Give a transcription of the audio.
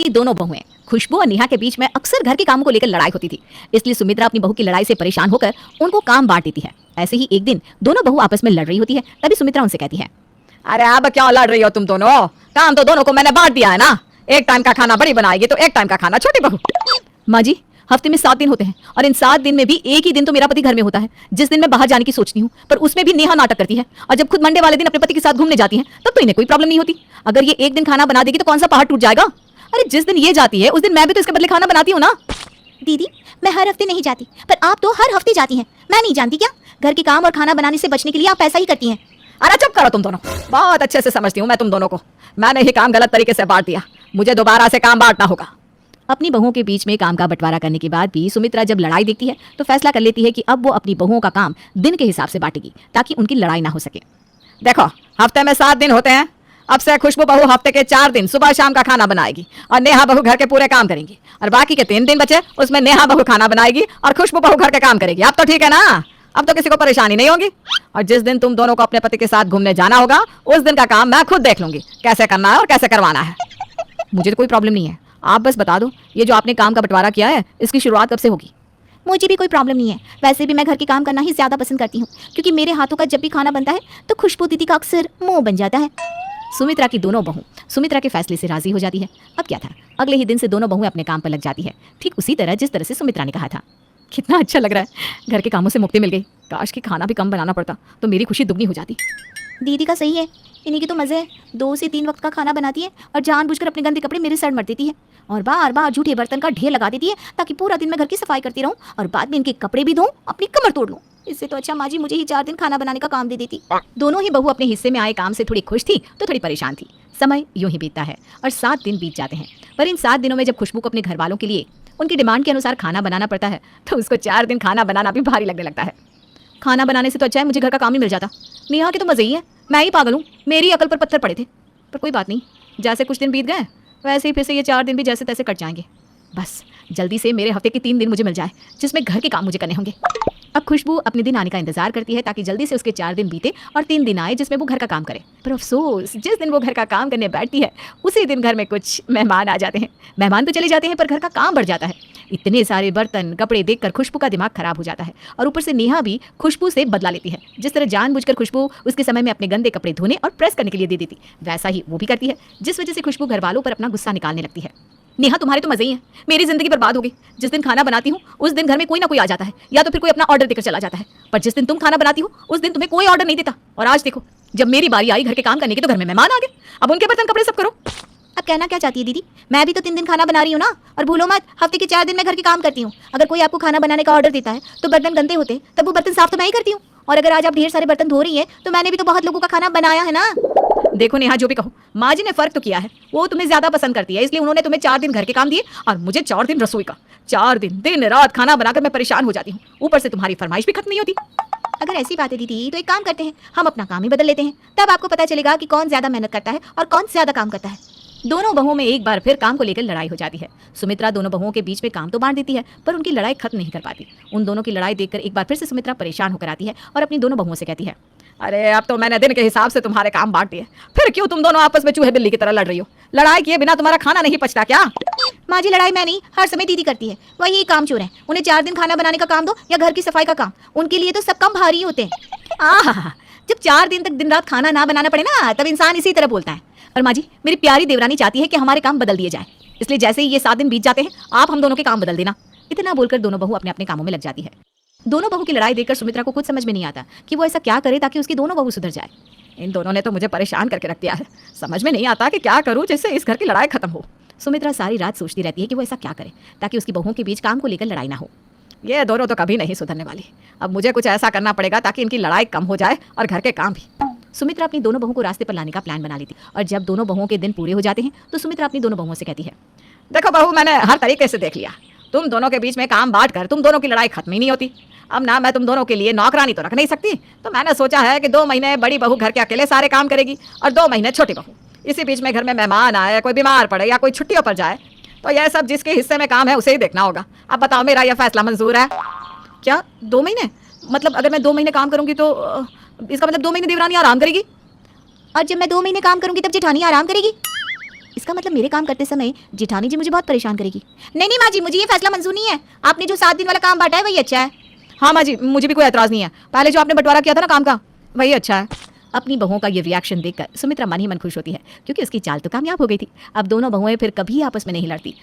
की दोनों बहुएं खुशबू और नेहा के बीच में अक्सर घर के कामों को लेकर लड़ाई होती थी। इसलिए सुमित्रा अपनी बहू की लड़ाई से परेशान होकर उनको काम बांट देती है। ऐसे ही एक दिन दोनों बहू आपस में लड़ रही होती है। तभी सुमित्रा उनसे कहती है, अरे अब क्या लड़ रही हो तुम दोनों? काम तो दोनों को मैंने बांट दिया है ना। एक टाइम का खाना बड़ी बनाएगी तो एक टाइम का खाना छोटी बहू। माँ जी, हफ्ते में 7 दिन होते हैं और इन 7 दिन में भी एक ही दिन तो मेरा पति घर में होता है, जिस दिन मैं बाहर जाने की सोचती हूँ, पर उसमें भी नेहा नाटक करती है। और जब खुद मंडे वाले दिन अपने पति के साथ घूमने जाती है तब तो इन्हें कोई प्रॉब्लम नहीं होती। अगर ये एक दिन खाना बना देगी तो कौन सा पहाड़ टूट जाएगा? अरे जिस दिन ये जाती है उस दिन मैं भी तो इसके बदले खाना बनाती हूँ ना। दीदी, मैं हर हफ्ते नहीं जाती, पर आप तो हर हफ्ते जाती हैं। मैं नहीं जानती क्या? घर के काम और खाना बनाने से बचने के लिए आप ऐसा ही करती हैं। अरे चुप करो तुम दोनों। बहुत अच्छे से समझती हूँ मैं तुम दोनों को। मैंने ही काम गलत तरीके से बांट दिया। मुझे दोबारा से काम बांटना होगा। अपनी बहुओं के बीच में काम का बंटवारा करने के बाद भी सुमित्रा जब लड़ाई देखती है तो फैसला कर लेती है कि अब वो अपनी बहुओं का काम दिन के हिसाब से बांटेगी ताकि उनकी लड़ाई ना हो सके। देखो, हफ्ते में 7 दिन होते हैं। अब से खुशबू बहू हफ्ते के 4 दिन सुबह शाम का खाना बनाएगी और नेहा बहू घर के पूरे काम करेंगी। और बाकी के 3 दिन बचे उसमें नेहा बहू खाना बनाएगी और खुशबू बहू घर के काम करेगी। अब तो ठीक है ना? अब तो किसी को परेशानी नहीं होगी। और जिस दिन तुम दोनों को अपने पति के साथ घूमने जाना होगा उस दिन का काम मैं खुद देख लूंगी, कैसे करना है और कैसे करवाना है। मुझे तो कोई प्रॉब्लम नहीं है, आप बस बता दो ये जो आपने काम का बंटवारा किया है इसकी शुरुआत कब से होगी? मुझे भी कोई प्रॉब्लम नहीं है। वैसे भी मैं घर के काम करना ही ज्यादा पसंद करती हूँ, क्योंकि मेरे हाथों का जब भी खाना बनता है तो खुशबू दीदी का अक्सर मुंह बन जाता है। सुमित्रा की दोनों बहू सुमित्रा के फैसले से राजी हो जाती है। अब क्या था, अगले ही दिन से दोनों बहुएं अपने काम पर लग जाती है, ठीक उसी तरह जिस तरह से सुमित्रा ने कहा था। कितना अच्छा लग रहा है, घर के कामों से मुक्ति मिल गई। काश कि खाना भी कम बनाना पड़ता तो मेरी खुशी दुगनी हो जाती। दीदी का सही है, इन्हीं के तो मजे है। 2 से 3 वक्त का खाना बनाती है और जानबूझकर अपने गंदे कपड़े मेरे सर मर देती है और बार बार झूठे बर्तन का ढेर लगा देती है ताकि पूरा दिन मैं घर की सफाई करती रहूं और बाद में इनके कपड़े भी धोऊं, अपनी कमर तोड़ लूं। इससे तो अच्छा माँ जी मुझे ही 4 दिन खाना बनाने का काम दे देती। दोनों ही बहू अपने हिस्से में आए काम से थोड़ी खुश थी तो थोड़ी परेशान थी। समय यूं ही बीतता है और 7 दिन बीत जाते हैं। पर इन 7 दिनों में जब खुशबू को अपने घर वालों के लिए उनकी डिमांड के अनुसार खाना बनाना पड़ता है तो उसको 4 दिन खाना बनाना भी भारी लगने लगता है। खाना बनाने से तो अच्छा है मुझे घर का काम ही मिल जाता। नेहा के तो मजे ही है, मैं ही पागल हूँ, मेरी अकल पर पत्थर पड़े थे। पर कोई बात नहीं, जैसे कुछ दिन बीत गए वैसे ही फिर से ये 4 दिन भी जैसे तैसे कट जाएंगे। बस जल्दी से मेरे हफ्ते के 3 दिन मुझे मिल जाए जिसमें घर के काम मुझे करने होंगे। अब खुशबू अपने दिन आने का इंतजार करती है ताकि जल्दी से उसके 4 दिन बीते और 3 दिन आए जिसमें वो घर का काम करे। पर अफसोस, जिस दिन वो घर का काम करने बैठती है उसी दिन घर में कुछ मेहमान आ जाते हैं। मेहमान तो चले जाते हैं पर घर का काम बढ़ जाता है। इतने सारे बर्तन कपड़े देखकर खुशबू का दिमाग खराब हो जाता है और ऊपर से नेहा भी खुशबू से बदला लेती है। जिस तरह जानबूझकर खुशबू उसके समय में अपने गंदे कपड़े धोने और प्रेस करने के लिए दे देती, वैसा ही वो भी करती है, जिस वजह से खुशबू घर वालों पर अपना गुस्सा निकालने लगती है। नेहा तुम्हारे तो मजे ही हैं, मेरी जिंदगी बर्बाद हो गई। जिस दिन खाना बनाती हूँ उस दिन घर में कोई ना कोई आ जाता है या तो फिर कोई अपना ऑर्डर देकर चला जाता है, पर जिस दिन तुम खाना बनाती हो उस दिन तुम्हें कोई ऑर्डर नहीं देता। और आज देखो, जब मेरी बारी आई घर के काम करने की तो घर में मेहमान आ गए। अब उनके बर्तन कपड़े सब करो। अब कहना क्या चाहती है दीदी? मैं भी तो 3 दिन खाना बना रही हूँ ना। और भूलो मत, हफ्ते के 4 दिन मैं घर के काम करती हूँ। अगर कोई आपको खाना बनाने का ऑर्डर देता है तो बर्तन गंदे होते हैं, तब वो बर्तन साफ तो मैं ही करती हूँ। और अगर आज आप ढेर सारे बर्तन धो रही हैं तो मैंने भी तो बहुत लोगों का खाना बनाया है ना। देखो नेहा, जो भी कहो, माँ जी ने फर्क तो किया है। वो तुम्हें ज्यादा पसंद करती है इसलिए उन्होंने तुम्हें 4 दिन घर के काम दिए और मुझे 4 दिन रसोई का। 4 दिन दिन रात खाना बनाकर मैं परेशान हो जाती हूँ, ऊपर से तुम्हारी फरमाइश भी खत्म नहीं होती। अगर ऐसी बात है दीदी तो एक काम करते हैं, हम अपना काम ही बदल लेते हैं, तब आपको पता चलेगा कि कौन ज्यादा मेहनत करता है और कौन ज्यादा काम करता है। दोनों बहुओं में एक बार फिर काम को लेकर लड़ाई हो जाती है। सुमित्रा दोनों बहुओं के बीच में काम तो बांट देती है पर उनकी लड़ाई खत्म नहीं कर पाती। उन दोनों की लड़ाई देखकर एक बार फिर से सुमित्रा परेशान होकर आती है और अपनी दोनों बहुओं से कहती है, अरे अब तो मैंने दिन के हिसाब से तुम्हारे काम बांट दिए, फिर क्यों तुम दोनों आपस में चूहे बिल्ली की तरह लड़ रही हो? लड़ाई किए बिना तुम्हारा खाना नहीं पचता क्या? माँ जी, लड़ाई मैं नहीं, हर समय दीदी करती है। वही काम चोर है। उन्हें 4 दिन खाना बनाने का काम दो या घर की सफाई का काम, उनके लिए तो सब काम भारी होते हैं। आहा, जब 4 दिन तक दिन रात खाना ना बनाना पड़े ना तब इंसान इसी तरह बोलता है। और माँ जी, मेरी प्यारी देवरानी चाहती है कि हमारे काम बदल दिए जाए, इसलिए जैसे ही ये 7 दिन बीत जाते हैं आप हम दोनों के काम बदल देना। इतना बोलकर दोनों बहू अपने अपने कामों में लग जाती है। दोनों बहू की लड़ाई देखकर सुमित्रा को कुछ समझ में नहीं आता कि वो ऐसा क्या करे ताकि उसकी दोनों बहू सुधर जाए। इन दोनों ने तो मुझे परेशान करके रख दिया है। समझ में नहीं आता कि क्या करूं जिससे इस घर की लड़ाई खत्म हो। सुमित्रा सारी रात सोचती रहती है कि वो ऐसा क्या करे ताकि उसकी बहुओं के बीच काम को लेकर लड़ाई ना हो। ये दोनों तो कभी नहीं सुधरने वाली। अब मुझे कुछ ऐसा करना पड़ेगा ताकि इनकी लड़ाई कम हो जाए और घर के काम भी। सुमित्रा अपनी दोनों बहू को रास्ते पर लाने का प्लान बना लेती और जब दोनों बहुओं के दिन पूरे हो जाते हैं तो सुमित्रा अपनी दोनों बहुओं से कहती है, देखो बहू, मैंने हर तरीके से देख लिया, तुम दोनों के बीच में काम बांट कर तुम दोनों की लड़ाई खत्म ही नहीं होती। अब ना मैं तुम दोनों के लिए नौकरानी तो रख नहीं सकती, तो मैंने सोचा है कि 2 महीने बड़ी बहू घर के अकेले सारे काम करेगी और 2 महीने छोटी बहू। इसी बीच में घर में मेहमान आए, कोई बीमार पड़े या कोई छुट्टियों पर जाए तो यह सब जिसके हिस्से में काम है उसे ही देखना होगा। अब बताओ, मेरा यह फैसला मंजूर है? क्या 2 महीने? मतलब अगर मैं 2 महीने काम करूंगी तो इसका मतलब 2 महीने देवरानी आराम करेगी और जब मैं 2 महीने काम करूंगी तब जेठानी आराम करेगी। इसका मतलब मेरे काम करते समय जेठानी जी मुझे बहुत परेशान करेगी। नहीं नहीं माँ जी, मुझे ये फैसला मंजूर नहीं है। आपने जो 7 दिन वाला काम बांटा है वही अच्छा है। हाँ माँ जी, मुझे भी कोई एतराज़ नहीं है। पहले जो आपने बंटवारा किया था ना काम का, वही अच्छा है। अपनी बहुओं का ये रिएक्शन देखकर सुमित्रा मन ही मन खुश होती है, क्योंकि उसकी चाल तो कामयाब हो गई थी। अब दोनों बहुएं फिर कभी आपस में नहीं लड़ती